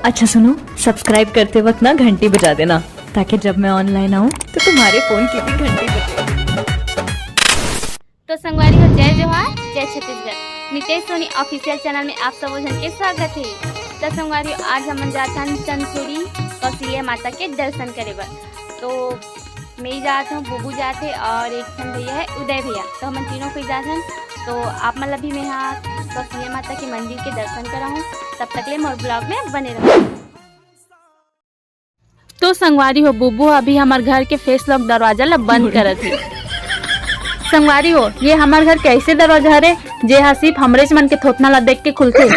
अच्छा सुनो, सब्सक्राइब करते वक्त ना घंटी बजा देना, ताकि जब मैं ऑनलाइन आऊँ तो तुम्हारे फोन की भी घंटी बजे। तो संगवारी हो, जय जोहार, जय छत्तीसगढ़। नितेश सोनी ऑफिशियल चैनल में आप सब जन के स्वागत है। तो संगवारी हो, आज हम जात हन चंदखुरी कौशल्या माता के दर्शन करे बर। तो मैं जात हूँ, बुबू जात है और एक ठन भैया है उदय भैया। तो हम तीनों को जात हन। तो आप मतलब भी मैं यहाँ कौशल्या माता के मंदिर के दर्शन करा हूँ। तब तक ले मोर ब्लॉग में बने रहो। तो संगवारी हो, बुबू अभी हमारे घर के फेस लॉक दरवाजा ला बंद करत है। संगवारी हो, ये हमारे घर कैसे दरवाजा हरे जे हा सिर्फ हमरे मन के थोतना ला देख के खुलते।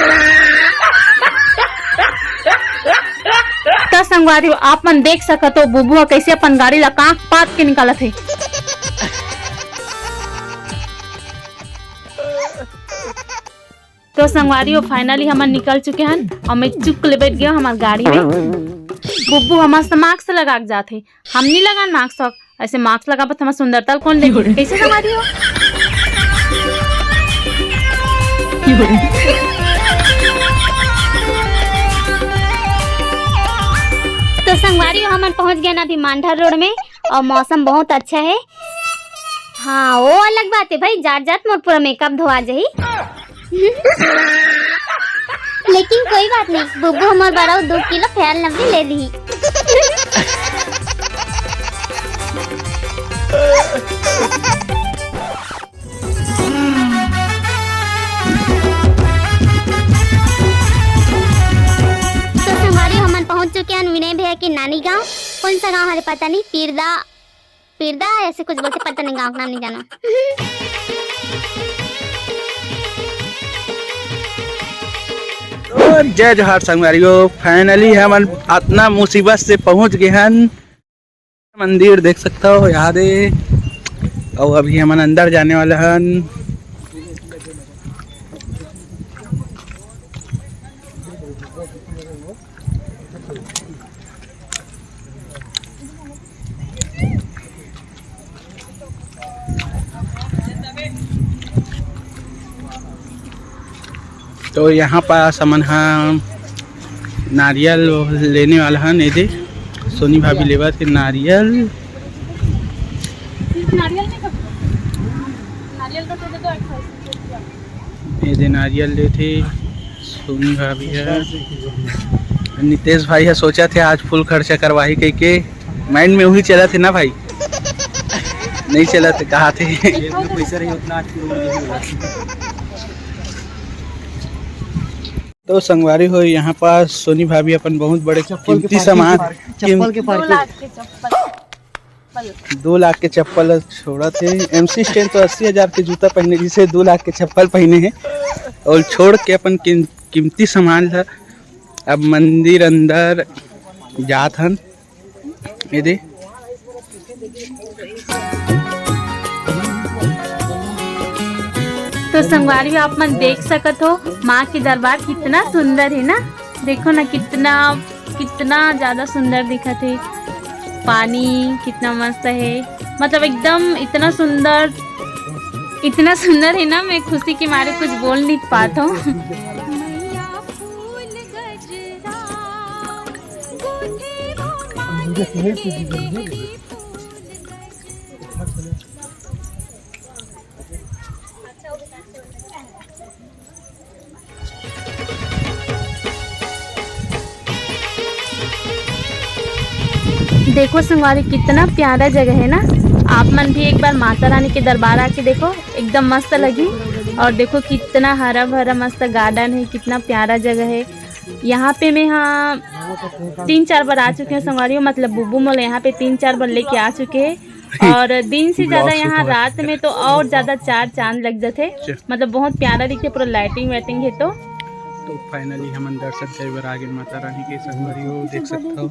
तो संगवारी हो, आप मन देख सकत हो बुबू कैसे अपन गाड़ी ला कांख पात के निकालत है। तो संगवारी हो, फाइनली हम निकल चुके हैं और मैं चुप ले बैठ गया हमारी गाड़ी में। बुब्बू हमारे मास्क लगा के जाते, हम नहीं लगा मास्क। ऐसे मास्क लगा पर हमारा सुंदरता कौन देखे? कैसे संगवारी हो? तो संगवारी हो, हम पहुंच गए ना अभी मांडर रोड में और मौसम बहुत अच्छा है। हाँ वो अलग बात है भाई, जात जात मोर पूरा मेकअप धोआ जाही। लेकिन कोई बात नहीं, बुब्बू हमार बड़ा 2 किलो फेयर लवली ले ली। तो संगवारी हम पहुंच चुके हैं विनय भैया के नानी गांव। कौन सा गांव हमें पता नहीं, पीरदा ऐसे कुछ बोलते, पता नहीं, गांव का नाम नहीं जाना। जय जोहार संगवारियों, फाइनली हम इतना मुसीबत से पहुंच गए हैं। मंदिर देख सकता हो यहाँ दे, और अभी हम अंदर जाने वाले हैं। तो यहाँ पास हमन नारियल लेने वाला है। ये दे सोनी भाभी लेवा थे नारियल। ये दे नारियल ले थे सोनी भाभी है। नितेश भाई है, सोचा थे आज फुल खर्चा करवाही कह के, माइंड में वही चला थे ना भाई, नहीं चला थे, कहा थे पैसा नहीं उतना। तो संगवारी हो, यहाँ पास सोनी भाभी अपन बहुत बड़े कीमती सामान, 2 लाख के चप्पल छोड़ा थे। MC स्टैंड तो 80,000 के जूता पहने, जिसे 2 लाख के चप्पल पहने हैं और छोड़ के अपन कीमती सामान था। अब मंदिर अंदर जात हन। ये दे तो संगवारी आप मन देख सकत हो माँ की दरबार कितना सुंदर है ना। देखो ना कितना ज्यादा सुंदर दिखत है। पानी कितना मस्त है, मतलब एकदम इतना सुंदर है ना, मैं खुशी के मारे कुछ बोल नहीं पाता हूँ। देखो संगवारी कितना प्यारा जगह है ना। आप मन भी एक बार माता रानी के दरबार आके देखो, एकदम मस्त लगी। और देखो कितना हरा भरा मस्त गार्डन है, कितना प्यारा जगह है। यहाँ पे मैं 3-4 बार आ चुके हैं संगवारी, मतलब बुब्बू मोल यहाँ पे 3-4 बार लेके आ चुके हैं। और दिन से ज्यादा यहाँ रात में तो और ज्यादा 4 चांद लग जाते, मतलब बहुत प्यारा दिखते, पूरा लाइटिंग वाइटिंग है। तो फाइनली हम दर्शन करे बर आगे माता रानी के। संगवारी हो देख सकता हो,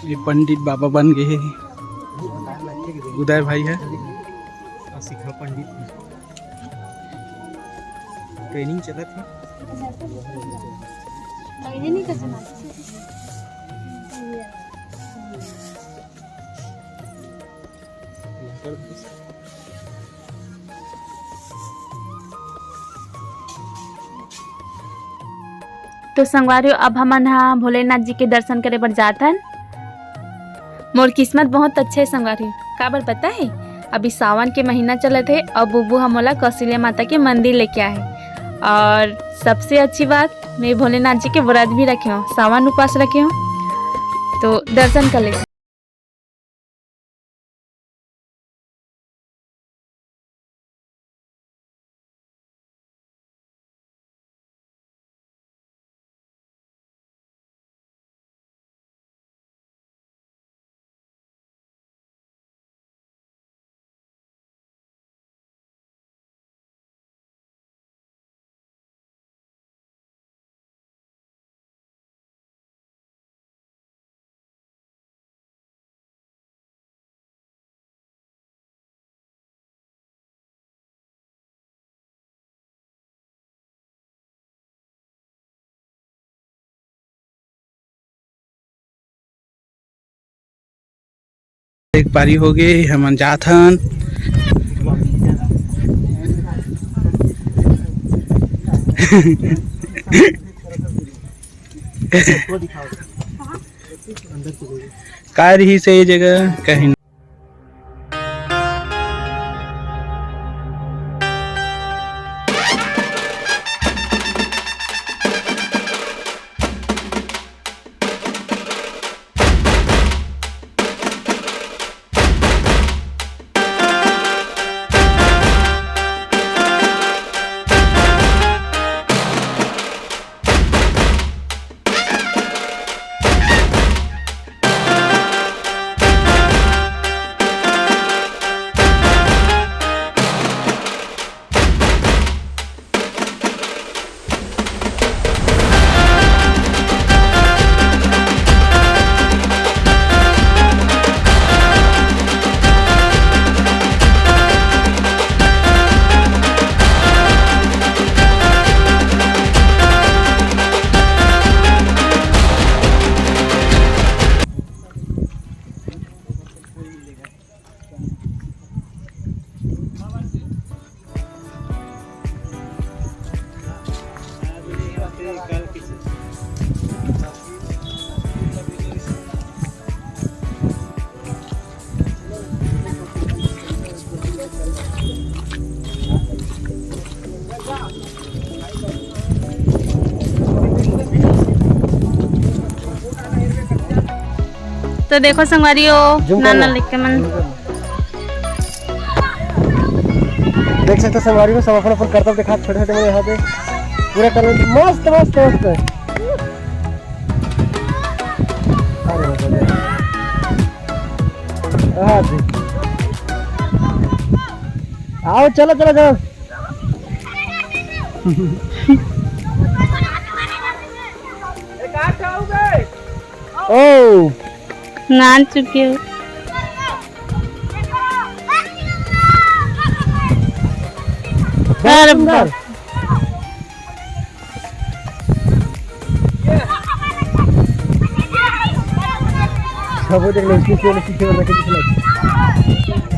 ये पंडित बाबा बन गए हैं। उदय भाई है, सिखा पंडित ट्रेनिंग चला थी। तो संगवारियों अब हमन हा भोलेनाथ जी के दर्शन करे बर जाथन। मोर किस्मत बहुत अच्छे है संगवारियों, काबर पता है अभी सावन के महीना चलत है और बुब्बू हमोला कौशल्या माता के मंदिर लेके आए। और सबसे अच्छी बात मैं भोलेनाथ जी के व्रत भी रखे हूँ, सावन उपास रखे हूँ, तो दर्शन कर ले। एक पारी हो गए हमन जाथन। का रही से ये जगह कहीं तो देखो संगवारियों नाना लेके मन देख सकते संगवारियों सब अपन अपन कर्तव्य दिखा छोटे छोटे मेरे यहाँ पे पूरा कर मस्त मस्त मस्त। अरे हाँ जी आओ चलो चलो चलो। ओ नान चुके हो सुंदर सब देख लो इसकी से रखे दिखला।